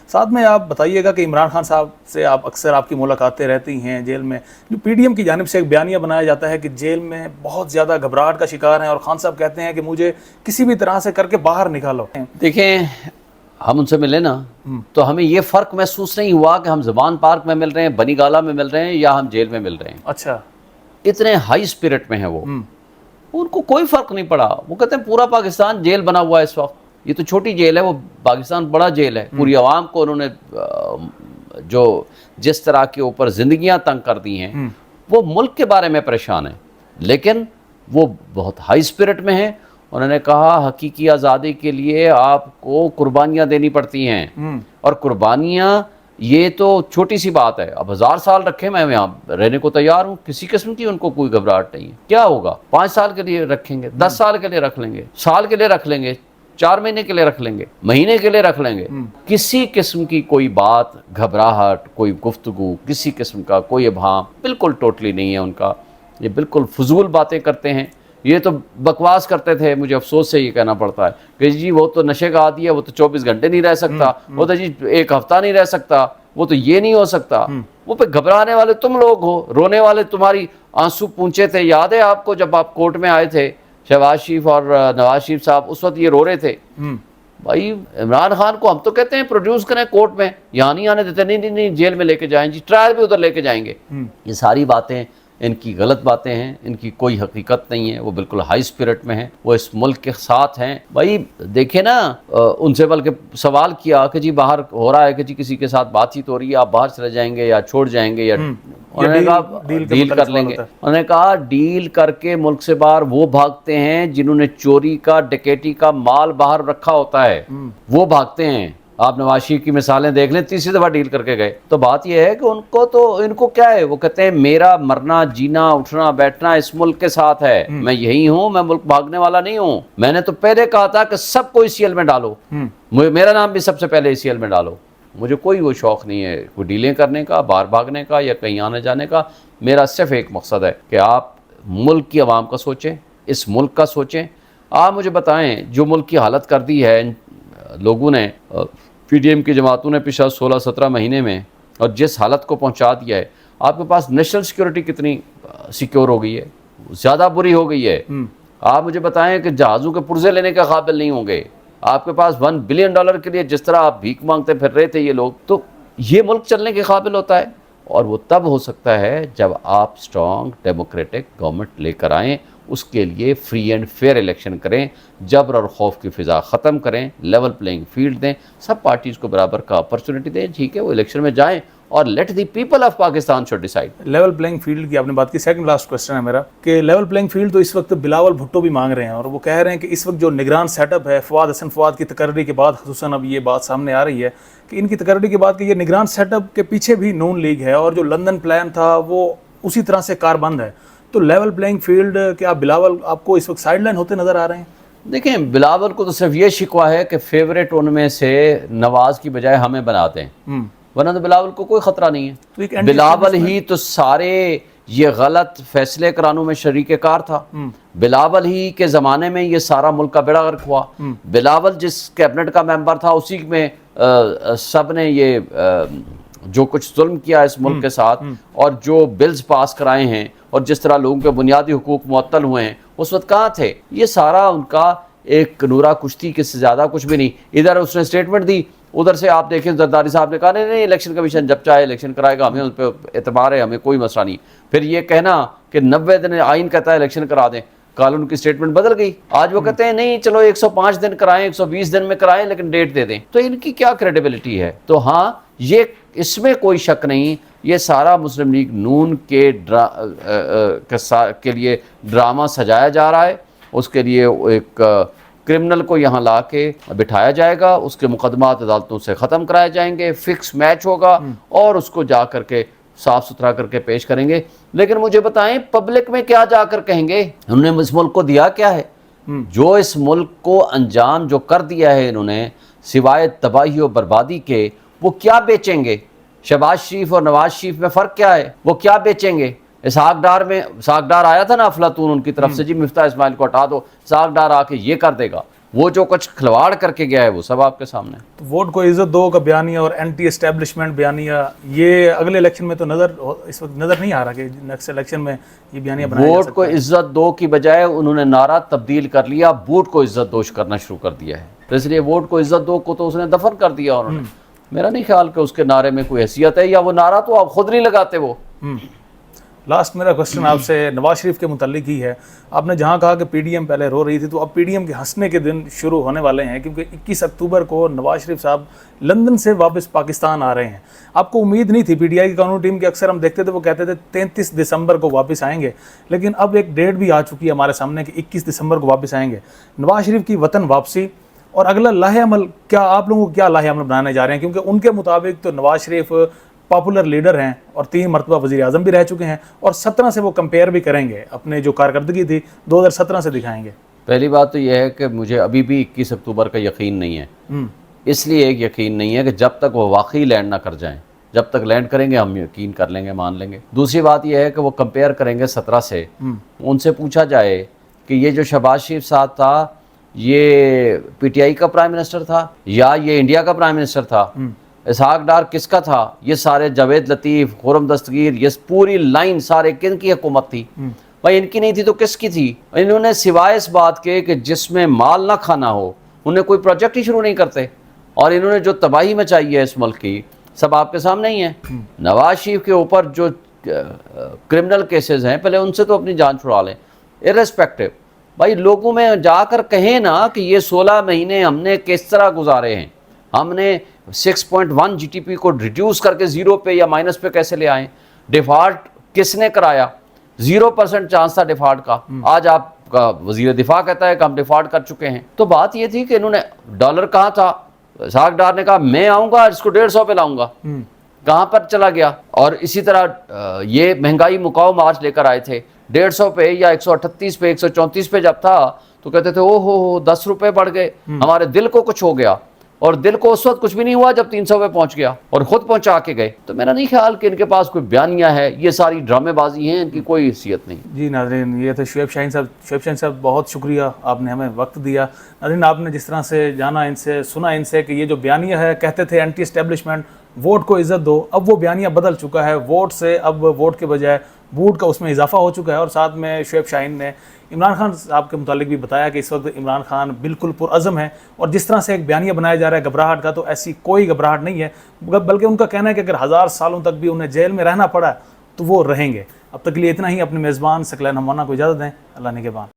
साथ में आप बताइएगा कि इमरान खान साहब से आप अक्सर आपकी मुलाकातें रहती हैं जेल में, जो पीडीएम की जानिब से एक बयानिया बनाया जाता है कि जेल में बहुत ज़्यादा घबराहट का शिकार हैं और खान साहब कहते हैं कि मुझे किसी भी तरह से करके बाहर निकालो। देखें, हम उनसे मिले ना तो हमें ये फ़र्क महसूस नहीं हुआ कि हम ज़बान पार्क में मिल रहे हैं, बनी गाला में मिल रहे हैं या हम जेल में मिल रहे हैं। अच्छा, इतने हाई स्पिरिट में है वो, उनको कोई फ़र्क नहीं पड़ा। वो कहते हैं पूरा पाकिस्तान जेल बना हुआ है इस वक्त, ये तो छोटी जेल है, वो पाकिस्तान बड़ा जेल है। पूरी आवाम को उन्होंने जो जिस तरह के ऊपर ज़िंदगियाँ तंग कर दी हैं, वो मुल्क के बारे में परेशान है, लेकिन वो बहुत हाई स्पिरिट में है। उन्होंने कहा हकीकी आज़ादी के लिए आपको कुर्बानियाँ देनी पड़ती हैं, और कुर्बानियाँ ये तो छोटी सी बात है। अब 1000 साल रखे, मैं यहाँ रहने को तैयार हूँ, किसी किस्म की उनको कोई घबराहट नहीं है। क्या होगा, 5 साल के लिए रखेंगे, 10 साल के लिए रख लेंगे, साल के लिए रख लेंगे, 4 महीने के लिए रख लेंगे, महीने के लिए रख लेंगे। किसी किस्म की कोई बात, घबराहट, कोई गुफ्तगू, किसी किस्म का कोई अभाम बिल्कुल टोटली नहीं है उनका। ये बिल्कुल फजूल बातें करते हैं। ये तो बकवास करते थे, मुझे अफसोस से ये कहना पड़ता है कि जी वो तो नशे का आदी है, वो तो 24 घंटे नहीं रह सकता, वो तो जी 1 हफ्ता नहीं रह सकता, वो तो ये नहीं हो सकता। वो पे घबराने वाले तुम लोग हो, रोने वाले तुम्हारी आंसू पूंछे थे। याद है आपको जब आप कोर्ट में आए थे, शहबाज शरीफ और नवाज शरीफ साहब, उस वक्त ये रो रहे थे। भाई इमरान खान को हम तो कहते हैं प्रोड्यूस करें कोर्ट में, यहाँ नहीं आने देते, नहीं जेल में लेके जाएं जी, ट्रायल भी उधर लेके जाएंगे। ये सारी बातें इनकी गलत बातें हैं, इनकी कोई हकीकत नहीं है। वो बिल्कुल हाई स्पिरिट में हैं, वो इस मुल्क के साथ हैं। भाई देखे ना, उनसे बल्कि सवाल किया कि जी बाहर हो रहा है कि जी किसी के साथ बातचीत हो रही है, आप बाहर चले जाएंगे या छोड़ जाएंगे, या उन्होंने कहा डील कर लेंगे। उन्होंने कहा डील करके मुल्क से बाहर वो भागते हैं जिन्होंने चोरी का, डकैती का माल बाहर रखा होता है, वो भागते हैं। आप नवाज शरीफ की मिसालें देख लें, 3 दफ़ा डील करके गए। तो बात यह है कि इनको क्या है, वो कहते हैं मेरा मरना जीना उठना बैठना इस मुल्क के साथ है, मैं यही हूँ, मैं मुल्क भागने वाला नहीं हूँ। मैंने तो पहले कहा था कि सबको ECL में डालो, मेरा नाम भी सबसे पहले ECL में डालो। मुझे कोई वो शौक़ नहीं है कोई डीलें करने का, बाहर भागने का या कहीं आने जाने का। मेरा सिर्फ एक मकसद है कि आप मुल्क की आवाम का सोचें, इस मुल्क का सोचें। आप मुझे बताएं, जो मुल्क की हालत कर दी है इन लोगों ने, PDM की जमातों ने पिछले 16-17 महीने में, और जिस हालत को पहुंचा दिया है, आपके पास नेशनल सिक्योरिटी कितनी सिक्योर हो गई है, ज़्यादा बुरी हो गई है। आप मुझे बताएं कि जहाज़ों के पुर्जे लेने के काबिल नहीं होंगे। आपके पास $1 बिलियन के लिए जिस तरह आप भीख मांगते फिर रहे थे ये लोग, तो ये मुल्क चलने के काबिल होता है। और वो तब हो सकता है जब आप स्ट्रॉन्ग डेमोक्रेटिक गवर्नमेंट लेकर आएँ, उसके लिए फ्री एंड फेयर इलेक्शन करें, जबर और खौफ की फ़िज़ा ख़त्म करें, लेवल प्लेइंग फील्ड दें, सब पार्टीज़ को बराबर का अपॉर्चुनिटी दें। ठीक है, वो इलेक्शन में जाएं और let the people of Pakistan should decide. Level playing field की आपने बात की, सेकंड लास्ट क्वेश्चन है मेरा कि लेवल प्लेइंग फील्ड तो इस वक्त बिलावल भुट्टो भी मांग रहे हैं, और वो कह रहे हैं कि इस वक्त जो निगरान सेटअप है, फवाद हसन फवाद की तकर्री के बाद खुसूसन अब ये बात सामने आ रही है कि इनकी तकर्री के बाद कि ये निगरान सेटअप के पीछे भी नून लीग है, और जो लंदन प्लान था वो उसी तरह से कारबंद है। तो लेवल प्लेइंग फील्ड, क्या बिलावल आपको इस वक्त साइडलाइन होते नजर आ रहे हैं? देखें, बिलावल को तो सिर्फ ये शिकवा है कि फेवरेट उनमें से नवाज की बजाय हमें बनाते हैं, वरना तो बिलावल को कोई खतरा नहीं है। तो बिलावल ही तो सारे ये गलत फैसले करानों में शरीक कार था। बिलावल ही के ज़माने में ये सारा मुल्क का बेड़ा गर्क हुआ। बिलावल जिस कैबिनेट का मेंबर था, उसी में सब ने ये जो कुछ जुल्म किया इस मुल्क के साथ, और जो बिल्स पास कराए हैं, और जिस तरह लोगों के बुनियादी हुकूक मुअत्तल हुए हैं, उस वक्त कहाँ थे? ये सारा उनका एक नूरा कुश्ती के से ज़्यादा कुछ भी नहीं। इधर उसने स्टेटमेंट दी, उधर से आप देखें जरदारी साहब ने कहा नहीं इलेक्शन कमीशन जब चाहे इलेक्शन कराएगा, हमें उस पर एतबार है, हमें कोई मसला नहीं। फिर ये कहना कि 90 दिन आइन कहता है इलेक्शन करा दें, कल उनकी स्टेटमेंट बदल गई। आज वो कहते हैं नहीं चलो 105 दिन कराएं, 120 दिन में कराएं, लेकिन डेट दे दें। तो इनकी क्या क्रेडिबिलिटी है? तो हाँ, ये इसमें कोई शक नहीं, ये सारा मुस्लिम लीग नून के लिए ड्रामा सजाया जा रहा है। उसके लिए एक क्रिमिनल को यहाँ ला के बिठाया जाएगा, उसके मुकदमात अदालतों से ख़त्म कराए जाएंगे, फिक्स मैच होगा, और उसको जा करके साफ़ सुथरा करके पेश करेंगे। लेकिन मुझे बताएं, पब्लिक में क्या जाकर कहेंगे? उन्होंने इस मुल्क को दिया क्या है? जो इस मुल्क को अंजाम जो कर दिया है इन्होंने, सिवाय तबाही और बर्बादी के, वो क्या बेचेंगे? शहबाज शरीफ और नवाज शरीफ में फ़र्क क्या है? वो क्या बेचेंगे? इसहाक डार आया था ना अफलातून उनकी तरफ से, जी मिफ्ता इस्माइल को हटा दो, इसहाक डार आके ये कर देगा। वो जो कुछ खिलवाड़ करके गया है वो सब आपके सामने। तो वोट को इज्जत दो का बयानिया और एंटी एस्टेब्लिशमेंट बयानिया, ये अगले इलेक्शन में तो इस वक्त नजर नहीं आ रहा कि नेक्स्ट इलेक्शन में ये बयानिया बनाया जा वोट सकता को है। इज्जत दो की बजाय उन्होंने नारा तब्दील कर लिया, वोट को इज्जत दोष करना शुरू कर दिया है। तो इसलिए वोट को इज्जत दो को तो उसने दफन कर दिया उन्होंने। मेरा नहीं ख्याल कि उसके नारे में कोई हैसियत है, या वो नारा तो आप खुद नहीं लगाते वो। लास्ट मेरा क्वेश्चन आपसे नवाज शरीफ के मुतालिक ही है। आपने जहां कहा कि पीडीएम पहले रो रही थी, तो अब पीडीएम के हंसने के दिन शुरू होने वाले हैं, क्योंकि 21 अक्टूबर को नवाज शरीफ साहब लंदन से वापस पाकिस्तान आ रहे हैं। आपको उम्मीद नहीं थी? पीटीआई की कानूनी टीम के अक्सर हम देखते थे, वो कहते थे 33 दिसंबर को वापस आएंगे, लेकिन अब एक डेट भी आ चुकी है हमारे सामने कि 21 दिसंबर को वापस आएंगे। नवाज शरीफ की वतन वापसी और अगला लाहे अमल क्या, आप लोगों को क्या लाहे अमल बनाने जा रहे हैं? क्योंकि उनके मुताबिक तो नवाज शरीफ पॉपुलर लीडर हैं और 3 मरतबा वज़ीर आज़म भी रह चुके हैं, और 17 से वो कंपेयर भी करेंगे, अपने जो कारकर्दगी थी 2017 से दिखाएंगे। पहली बात तो यह है कि मुझे अभी भी 21 अक्टूबर का यकीन नहीं है। इसलिए एक यकीन नहीं है कि जब तक वो वाकई लैंड ना कर जाएं, जब तक लैंड करेंगे हम यकीन कर लेंगे, मान लेंगे। दूसरी बात यह है कि वो कंपेयर करेंगे 17 से। उनसे पूछा जाए कि ये जो शहबाज शरीफ साहब था, ये पीटीआई का प्राइम मिनिस्टर था या ये इंडिया का प्राइम मिनिस्टर था? इसहाक डार किसका था? ये सारे जावेद लतीफ़, खुरम दस्तगीर, ये पूरी लाइन सारे किन की हुकूमत थी? भाई इनकी नहीं थी तो किसकी थी? इन्होंने सिवाय इस बात के कि जिसमें माल ना खाना हो, उन्हें कोई प्रोजेक्ट ही शुरू नहीं करते। और इन्होंने जो तबाही मचाई है इस मुल्क की, सब आपके सामने ही है। नवाज शरीफ के ऊपर जो क्रिमिनल केसेस हैं, पहले उनसे तो अपनी जान छुड़ा लें। इर्रेस्पेक्टिव भाई लोगों में जाकर कहें ना कि ये 16 महीने हमने किस तरह गुजारे हैं, हमने 6.1 जीडीपी को रिड्यूस करके 0 पे या माइनस पे कैसे ले आए, डिफॉल्ट किसने कराया? 0% चांस था डिफॉल्ट का। आज आपका वजीर दिफा कहता है कि हम डिफॉल्ट कर चुके हैं। तो बात ये थी कि इन्होंने डॉलर कहाँ था? इसहाक डार ने कहा मैं आऊँगा इसको 150 पे लाऊंगा, कहाँ पर चला गया? और इसी तरह ये महंगाई मुकाओ मार्च लेकर आए थे 150 पे या 138 पे 134 पे जब था तो कहते थे ओहो 10 रुपए बढ़ गए, हमारे दिल को कुछ हो गया। और दिल को उस वक्त कुछ भी नहीं हुआ जब 300 पे पहुंच गया और खुद पहुंचा के गए। तो मेरा नहीं ख्याल कि इनके पास कोई बयानिया है, ये सारी ड्रामेबाजी है, इनकी कोई हैसियत नहीं। जी नाज़रीन, ये थे शुएब शाहीन साहब। शुएब शाहीन साहब बहुत शुक्रिया, आपने हमें वक्त दिया। नाज़रीन, आपने जिस तरह से जाना इनसे, सुना इनसे कि ये जो बयानिया है, कहते थे एंटी एस्टेब्लिशमेंट, वोट को इज्जत दो, अब वो बयानिया बदल चुका है। वोट से अब वोट के बजाय बूट का उसमें इजाफा हो चुका है। और साथ में शुएब शाहीन ने इमरान खान साहब के मुतालिक भी बताया कि इस वक्त इमरान खान बिल्कुल पुरअज़म है, और जिस तरह से एक बयानिया बनाया जा रहा है घबराहट का, तो ऐसी कोई घबराहट नहीं है, बल्कि उनका कहना है कि अगर 1000 सालों तक भी उन्हें जेल में रहना पड़ा तो वो रहेंगे। अब तक के लिए इतना ही। अपने मेज़बान सकलैन हमवाना को इजाज़त दें। अल्लाह निगहबान।